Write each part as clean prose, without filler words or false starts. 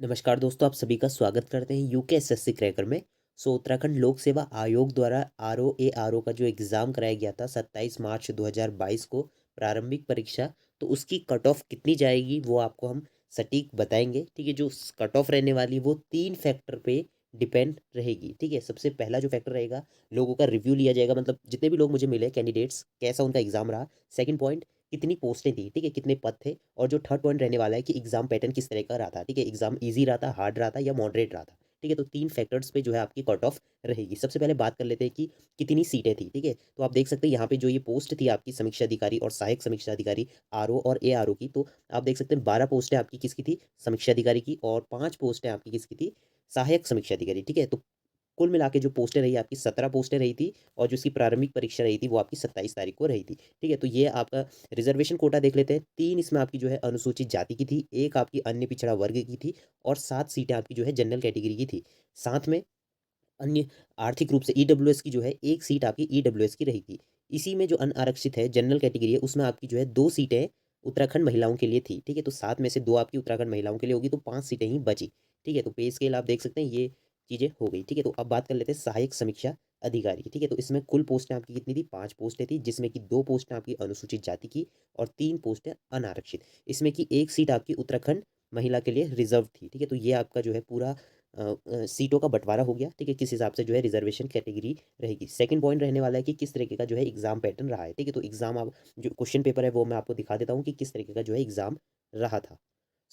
नमस्कार दोस्तों, आप सभी का स्वागत करते हैं यूके एसएससी क्रैकर में। उत्तराखंड लोक सेवा आयोग द्वारा आरओ का जो एग्ज़ाम कराया गया था 27 मार्च 2022 को, प्रारंभिक परीक्षा। तो उसकी कट ऑफ कितनी जाएगी वो आपको हम सटीक बताएंगे। ठीक है, जो कट ऑफ रहने वाली वो 3 फैक्टर पे डिपेंड रहेगी। ठीक है, सबसे पहला जो फैक्टर रहेगा, लोगों का रिव्यू लिया जाएगा, मतलब जितने भी लोग मुझे मिले कैंडिडेट्स, कैसा उनका एग्ज़ाम रहा। सेकंड पॉइंट, कितनी पोस्टें थी, ठीक है, कितने पद थे। और जो थर्ड पॉइंट रहने वाला है कि एग्जाम पैटर्न किस तरह का रहा था। ठीक है, एग्जाम इजी रहा था, हार्ड रहा था या मॉडरेट रहा था। ठीक है, तो 3 फैक्टर्स पे जो है आपकी कट ऑफ रहेगी। सबसे पहले बात कर लेते हैं कि कितनी सीटें थी। ठीक है, तो आप देख सकते हैं यहाँ पे जो ये पोस्ट थी आपकी समीक्षा अधिकारी और सहायक समीक्षा अधिकारी आरओ और एआरओ की। तो आप देख सकते हैं 12 पोस्टें आपकी किसकी थी, समीक्षा अधिकारी की, और 5 पोस्टें आपकी किसकी थी, सहायक समीक्षा अधिकारी। ठीक है, तो कुल मिला के जो पोस्टें रही आपकी 17 पोस्टें रही थी, और जो इसकी प्रारंभिक परीक्षा रही थी वो आपकी 27 तारीख को रही थी। ठीक है, तो ये आपका रिजर्वेशन कोटा देख लेते हैं। 3 इसमें आपकी जो है अनुसूचित जाति की थी, 1 आपकी अन्य पिछड़ा वर्ग की थी, और 7 सीटें आपकी जो है जनरल कैटेगरी की थी। साथ में अन्य आर्थिक रूप से ईडब्ल्यूएस की जो है 1 सीट आपकी ईडब्ल्यूएस की रही थी। इसी में जो अनारक्षित है जनरल कैटेगरी है, उसमें आपकी जो है 2 सीटें उत्तराखंड महिलाओं के लिए थी। ठीक है, तो 7 में से 2 आपकी उत्तराखंड महिलाओं के लिए होगी, तो 5 सीटें ही बची। ठीक है, तो पे स्केल आप देख सकते हैं, ये चीज़ें हो गई। ठीक है, तो अब बात कर लेते हैं सहायक समीक्षा अधिकारी। ठीक है, तो इसमें कुल पोस्टें आपकी कितनी थी, 5 पोस्टें थी, जिसमें कि 2 पोस्टें आपकी अनुसूचित जाति की और 3 पोस्टें अनारक्षित। इसमें कि 1 सीट आपकी उत्तराखंड महिला के लिए रिजर्व थी। ठीक है, तो ये आपका जो है पूरा सीटों का बंटवारा हो गया। ठीक है, किस हिसाब से जो है रिजर्वेशन कैटेगरी रहेगी। सेकंड पॉइंट रहने वाला है कि किस तरीके का जो है एग्जाम पैटर्न रहा है। ठीक है, तो एग्जाम आप जो क्वेश्चन पेपर है वो मैं आपको दिखा देता हूँ कि किस तरीके का जो है एग्जाम रहा था।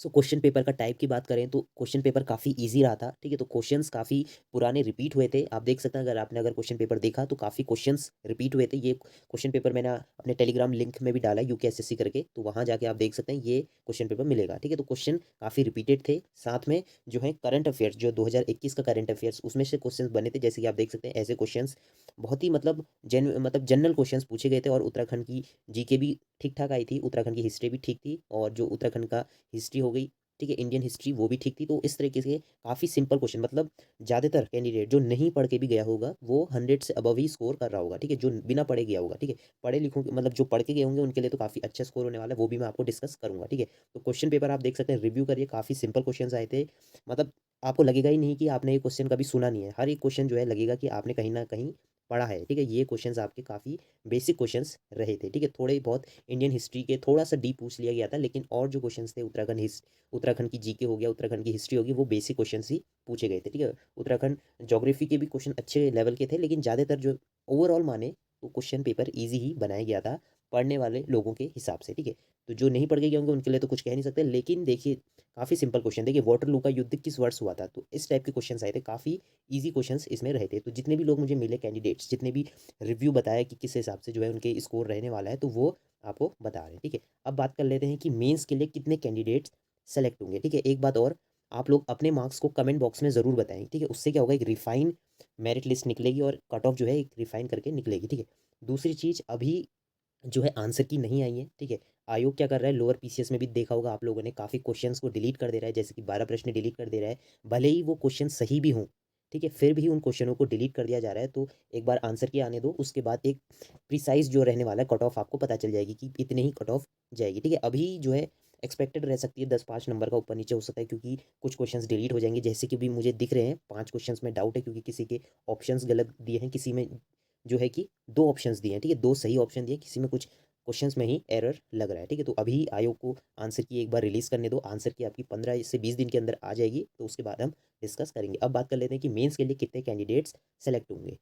क्वेश्चन पेपर का टाइप की बात करें तो क्वेश्चन पेपर काफ़ी इजी रहा था। ठीक है, तो क्वेश्चंस काफ़ी पुराने रिपीट हुए थे। आप देख सकते हैं, अगर आपने क्वेश्चन पेपर देखा तो काफ़ी क्वेश्चंस रिपीट हुए थे। ये क्वेश्चन पेपर मैंने अपने टेलीग्राम लिंक में भी डाला है, यूके एसएससी करके, तो वहाँ जाके आप देख सकते हैं ये क्वेश्चन पेपर मिलेगा। ठीक है, तो क्वेश्चन काफ़ी रिपीटेड थे। साथ में जो है करंट अफेयर्स, जो 2021 का करंट अफेयर्स, उसमें से क्वेश्चन बने थे। जैसे कि आप देख सकते हैं, ऐसे क्वेश्चन बहुत ही मतलब जनरल क्वेश्चंस पूछे गए थे, और उत्तराखंड की जीके भी ठीक ठाक आई थी, उत्तराखंड की हिस्ट्री भी ठीक थी, और जो उत्तराखंड का हिस्ट्री हो गई, ठीक है, इंडियन हिस्ट्री, वो भी ठीक थी। तो इस तरीके से काफ़ी सिंपल क्वेश्चन, मतलब ज़्यादातर कैंडिडेट जो नहीं पढ़ के भी गया होगा वो 100 से अबव ही स्कोर कर रहा होगा। ठीक है, जो बिना पढ़े गया होगा। ठीक है, पढ़े लिखों मतलब जो पढ़ के गए होंगे उनके लिए तो काफ़ी अच्छा स्कोर होने वाला है, वो भी मैं आपको डिस्कस करूंगा। ठीक है, तो क्वेश्चन पेपर आप देख सकते हैं, रिव्यू करिए, काफ़ी सिंपल क्वेश्चन आए थे। मतलब आपको लगेगा ही नहीं कि आपने ये क्वेश्चन कभी सुना नहीं है। हर एक क्वेश्चन जो है लगेगा कि आपने कहीं ना कहीं पढ़ा है। ठीक है, ये क्वेश्चंस आपके काफ़ी बेसिक क्वेश्चंस रहे थे। ठीक है, थोड़े बहुत इंडियन हिस्ट्री के थोड़ा सा डीप पूछ लिया गया था, लेकिन और जो क्वेश्चंस थे उत्तराखंड की जीके हो गया, उत्तराखंड की हिस्ट्री होगी, वो बेसिक क्वेश्चन ही पूछे गए थे। ठीक है, उत्तराखंड ज्योग्राफी के भी क्वेश्चन अच्छे लेवल के थे, लेकिन ज़्यादातर जो ओवरऑल माने तो क्वेश्चन पेपर ईजी ही बनाया गया था पढ़ने वाले लोगों के हिसाब से। ठीक है, तो जो नहीं पढ़ के गए होंगे उनके लिए तो कुछ कह नहीं सकते, लेकिन देखिए काफ़ी सिंपल क्वेश्चन। देखिए, वाटरलू का युद्ध किस वर्ष हुआ था, तो इस टाइप के क्वेश्चन आए थे, काफ़ी ईजी क्वेश्चन इसमें रहे थे। तो जितने भी लोग मुझे मिले कैंडिडेट्स, जितने भी रिव्यू बताया कि किस हिसाब से जो है उनके स्कोर रहने वाला है, तो वो आपको बता रहे हैं। ठीक है, अब बात कर लेते हैं कि मेंस के लिए कितने कैंडिडेट्स सेलेक्ट होंगे। ठीक है, एक बात और, आप लोग अपने मार्क्स को कमेंट बॉक्स में ज़रूर बताएं। ठीक है, उससे क्या होगा, एक रिफाइन मेरिट लिस्ट निकलेगी और कट ऑफ जो है एक रिफाइन करके निकलेगी। ठीक है, दूसरी चीज़, अभी जो है आंसर की नहीं आई है। ठीक है, आयोग क्या कर रहा है, लोअर पीसीएस में भी देखा होगा आप लोगों ने, काफ़ी क्वेश्चंस को डिलीट कर दे रहा है, जैसे कि 12 प्रश्न डिलीट कर दे रहा है, भले ही वो क्वेश्चन सही भी हों। ठीक है, फिर भी उन क्वेश्चनों को डिलीट कर दिया जा रहा है। तो एक बार आंसर की आने दो, उसके बाद एक प्रिसाइज जो रहने वाला है कट ऑफ आपको पता चल जाएगी कि इतने ही कट ऑफ जाएगी। ठीक है, अभी जो है एक्सपेक्टेड रह सकती है 10-5 नंबर का ऊपर नीचे हो सकता है, क्योंकि कुछ क्वेश्चंस डिलीट हो जाएंगे, जैसे कि भी मुझे दिख रहे हैं 5 क्वेश्चंस में डाउट है, क्योंकि किसी के ऑप्शंस गलत दिए हैं, किसी में जो है कि 2 ऑप्शंस दिए हैं। ठीक है, 2 सही ऑप्शन दिए, किसी में कुछ क्वेश्चंस में ही एरर लग रहा है। ठीक है, तो अभी आयोग को आंसर की एक बार रिलीज़ करने दो, आंसर की आपकी 15 से 20 दिन के अंदर आ जाएगी, तो उसके बाद हम डिस्कस करेंगे। अब बात कर लेते हैं कि मेंस के लिए कितने कैंडिडेट्स सेलेक्ट होंगे।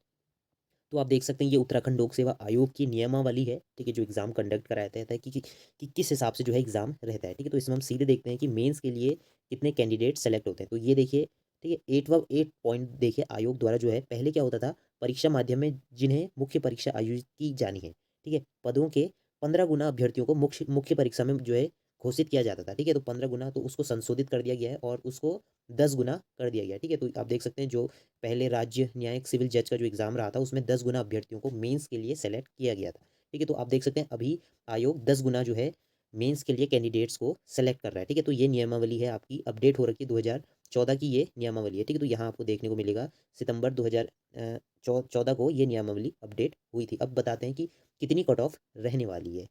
तो आप देख सकते हैं, ये उत्तराखंड लोक सेवा आयोग की नियमावली है। ठीक है, जो एग्जाम कंडक्ट कराया जाता है कि किस हिसाब से जो है एग्जाम रहता है। ठीक है, तो इसमें हम सीधे देखते हैं कि मेंस के लिए कितने कैंडिडेट सेलेक्ट होते हैं। तो ये देखिए, ठीक है, 8 पॉइंट देखिए, आयोग द्वारा जो है पहले क्या होता था, परीक्षा माध्यम में जिन्हें मुख्य परीक्षा आयोजित की जानी है। ठीक है, पदों के 15 गुना अभ्यर्थियों को मुख्य मुख्य परीक्षा में जो है घोषित किया जाता था। ठीक है, तो 15 गुना, तो उसको संशोधित कर दिया गया है और उसको 10 गुना कर दिया गया है। ठीक है, तो आप देख सकते हैं, जो पहले राज्य न्यायिक सिविल जज का जो एग्ज़ाम रहा था, उसमें 10 गुना अभ्यर्थियों को मेंस के लिए सेलेक्ट किया गया था। ठीक है, तो आप देख सकते हैं अभी आयोग 10 गुना जो है मेंस के लिए कैंडिडेट्स को सेलेक्ट कर रहा है। ठीक है, तो ये नियमावली है आपकी, अपडेट हो रखी है, 2014 की ये नियमावली है। ठीक है, तो यहाँ आपको देखने को मिलेगा सितंबर 2014 को ये नियमावली अपडेट हुई थी। अब बताते हैं कि कितनी कट ऑफ रहने वाली है।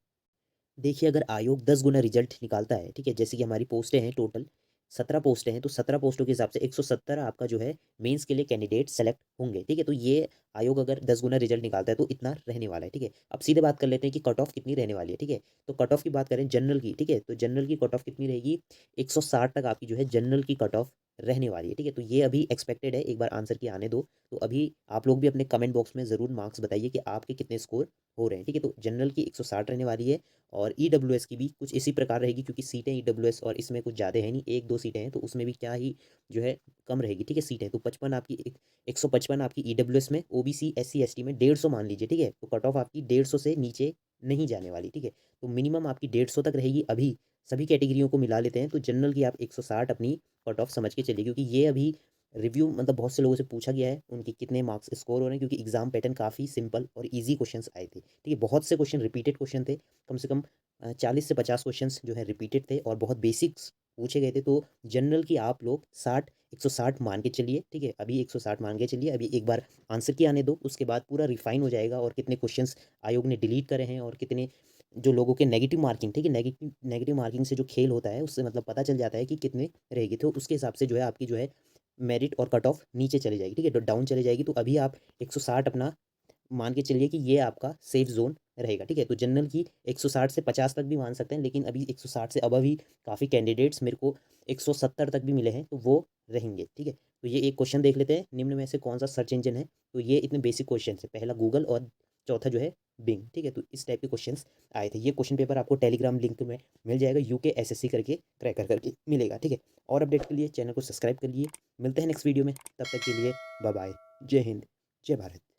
देखिए, अगर आयोग 10 गुना रिजल्ट निकालता है, ठीक है, जैसे कि हमारी पोस्टें हैं टोटल 17 पोस्टें हैं, तो 17 पोस्टों के हिसाब से 170 आपका जो है मेंस के लिए कैंडिडेट सेलेक्ट होंगे, ठीक है। तो ये आयोग अगर 10 गुना रिजल्ट निकालता है तो इतना रहने वाला है, ठीक है। अब सीधे बात कर लेते हैं कि कट ऑफ कितनी रहने वाली है, ठीक है। तो कट ऑफ की बात करें जनरल की, ठीक है, तो जनरल की कट ऑफ कितनी रहेगी, 160 तक आपकी जो है जनरल की कट ऑफ रहने वाली है, ठीक है। तो ये अभी एक्सपेक्टेड है, एक बार आंसर की आने दो। तो अभी आप लोग भी अपने कमेंट बॉक्स में ज़रूर मार्क्स बताइए कि आपके कितने स्कोर हो रहे हैं, ठीक है। तो जनरल की 160 रहने वाली है, और ईडब्ल्यूएस की भी कुछ इसी प्रकार रहेगी, क्योंकि सीटें ईडब्ल्यूएस और इसमें कुछ ज़्यादा है नहीं, 1-2 सीटें हैं, तो उसमें भी क्या ही जो है कम रहेगी, ठीक है, सीटें। तो 55 आपकी 155 आपकी ईडब्ल्यूएस में, ओबीसी एससी एसटी में 150 मान लीजिए, ठीक है। तो कट ऑफ आपकी 150 से नीचे नहीं जाने वाली, ठीक है। तो मिनिमम आपकी 150 तक रहेगी अभी। सभी कैटेगरियों को मिला लेते हैं तो जनरल की आप 160 अपनी कट ऑफ समझ के चलिए, क्योंकि ये अभी रिव्यू मतलब बहुत से लोगों से पूछा गया है उनके कितने मार्क्स स्कोर हो रहे हैं, क्योंकि एग्जाम पैटर्न काफ़ी सिंपल और इजी क्वेश्चंस आए थे, ठीक है। बहुत से क्वेश्चन रिपीटेड क्वेश्चन थे, कम से कम 40 से 50 क्वेश्चंस जो है रिपीटेड थे और बहुत बेसिक्स पूछे गए थे। तो जनरल की आप लोग 160 मान के चलिए, ठीक है। अभी 160 मान के चलिए, अभी एक बार आंसर की आने दो, उसके बाद पूरा रिफाइन हो जाएगा और कितने क्वेश्चंस आयोग ने डिलीट करे हैं और कितने जो लोगों के नेगेटिव मार्किंग, ठीक है, नेगेटिव नेगेटिव मार्किंग से जो खेल होता है उससे मतलब पता चल जाता है कि कितने रहेगी। तो उसके हिसाब से जो है आपकी जो है मेरिट और कट ऑफ नीचे चली जाएगी, ठीक है, तो डाउन चले जाएगी। तो अभी आप 160 अपना मान के चलिए कि ये आपका सेफ जोन रहेगा, ठीक है। तो जनरल की 160 से 50 तक भी मान सकते हैं, लेकिन अभी 160 से अबव ही काफ़ी कैंडिडेट्स मेरे को 170 तक भी मिले हैं, तो वो रहेंगे, ठीक है। तो ये एक क्वेश्चन देख लेते हैं, निम्न में से कौन सा सर्च इंजन है। तो ये इतने बेसिक क्वेश्चन है, पहला गूगल और चौथा जो है बिंग, ठीक है। तो इस टाइप के क्वेश्चंस आए थे। ये क्वेश्चन पेपर आपको टेलीग्राम लिंक में मिल जाएगा, यूके एसएससी करके क्रैकर करके मिलेगा, ठीक है। और अपडेट के लिए चैनल को सब्सक्राइब कर लिए। मिलते हैं नेक्स्ट वीडियो में, तब तक के लिए बाय बाय। जय हिंद, जय भारत।